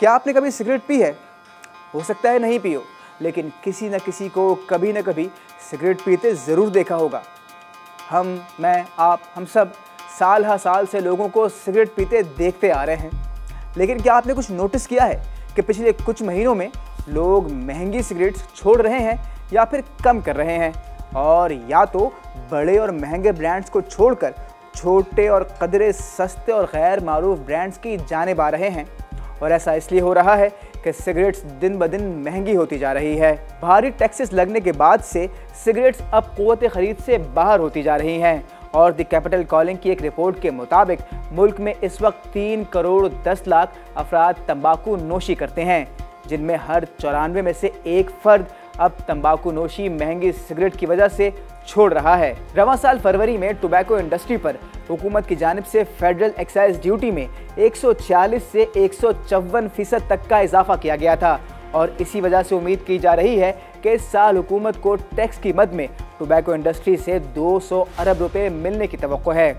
क्या आपने कभी सिगरेट पी है? हो सकता है नहीं पी हो, लेकिन किसी न किसी को कभी न कभी सिगरेट पीते ज़रूर देखा होगा। मैं, आप, हम सब साल हर साल से लोगों को सिगरेट पीते देखते आ रहे हैं। लेकिन क्या आपने कुछ नोटिस किया है कि पिछले कुछ महीनों में लोग महंगी सिगरेट्स छोड़ रहे हैं या फिर कम कर रहे हैं, और या तो बड़े और महंगे ब्रांड्स को छोड़कर छोटे और कदरे सस्ते और गैर मारूफ ब्रांड्स की जानिब आ रहे हैं। और ऐसा इसलिए हो रहा है कि सिगरेट्स दिन ब दिन महंगी होती जा रही है। भारी टैक्सेस लगने के बाद से सिगरेट्स अब क़ुव्वत ख़रीद से बाहर होती जा रही हैं, और द कैपिटल कॉलिंग की एक रिपोर्ट के मुताबिक मुल्क में इस वक्त 3 करोड़ 10 लाख अफराद तंबाकू नोशी करते हैं, जिनमें हर 94 में से एक फ़र्द अब तंबाकू नोशी महंगी सिगरेट की वजह से छोड़ रहा है। रवां साल फरवरी में टोबैको इंडस्ट्री पर हुकूमत की जानिब से फेडरल एक्साइज ड्यूटी में 140 से 154% तक का इजाफा किया गया था, और इसी वजह से उम्मीद की जा रही है कि इस साल हुकूमत को टैक्स की मद में टोबैको इंडस्ट्री से 200 अरब रुपए मिलने की तवक्को है।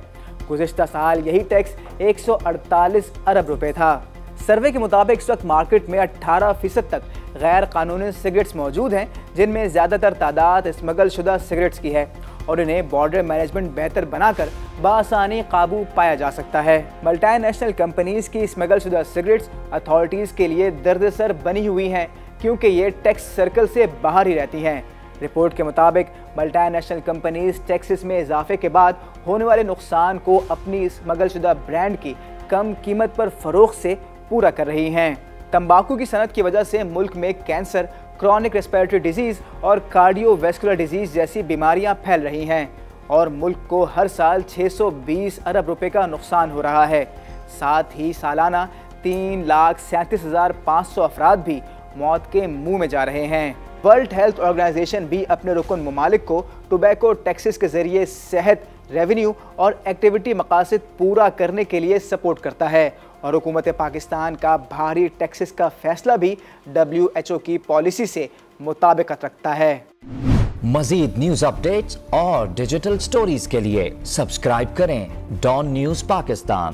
गुज़िश्ता साल यही टैक्स 148 अरब रुपए था। सर्वे के मुताबिक इस वक्त मार्केट में 18% तक गैर कानूनी सिगरेट्स मौजूद हैं, जिनमें ज़्यादातर तादाद स्मगल शुदा सिगरेट्स की है, और इन्हें बॉर्डर मैनेजमेंट बेहतर बनाकर बआसानी काबू पाया जा सकता है। मल्टीनेशनल कंपनीज़ की स्मगल शुदा सिगरेट्स अथॉरिटीज़ के लिए दर्दसर बनी हुई हैं, क्योंकि ये टैक्स सर्कल से बाहर ही रहती हैं। रिपोर्ट के मुताबिक मल्टीनेशनल कंपनीज़ टैक्सेस में इजाफे के बाद होने वाले नुकसान को अपनी स्मगल शुदा ब्रांड की कम कीमत पर फ़रोख्त से पूरा कर रही हैं। तंबाकू की सनत की वजह से मुल्क में कैंसर, क्रॉनिक रेस्पिरेटरी डिजीज़ और कार्डियोवैस्कुलर डिजीज़ जैसी बीमारियां फैल रही हैं, और मुल्क को हर साल 620 अरब रुपए का नुकसान हो रहा है। साथ ही सालाना 3,37,500 अफराद भी मौत के मुंह में जा रहे हैं। वर्ल्ड हेल्थ ऑर्गेनाइजेशन भी अपने रुकन ममालिक को टोबैको टैक्सेस के जरिए सेहत, रेवेन्यू और एक्टिविटी मकासद पूरा करने के लिए सपोर्ट करता है, और हुकूमत पाकिस्तान का भारी टैक्सेस का फैसला भी WHO की पॉलिसी से मुताबिकत रखता है। मज़ीद न्यूज़ अपडेट्स और डिजिटल स्टोरीज के लिए सब्सक्राइब करें डॉन न्यूज़ पाकिस्तान।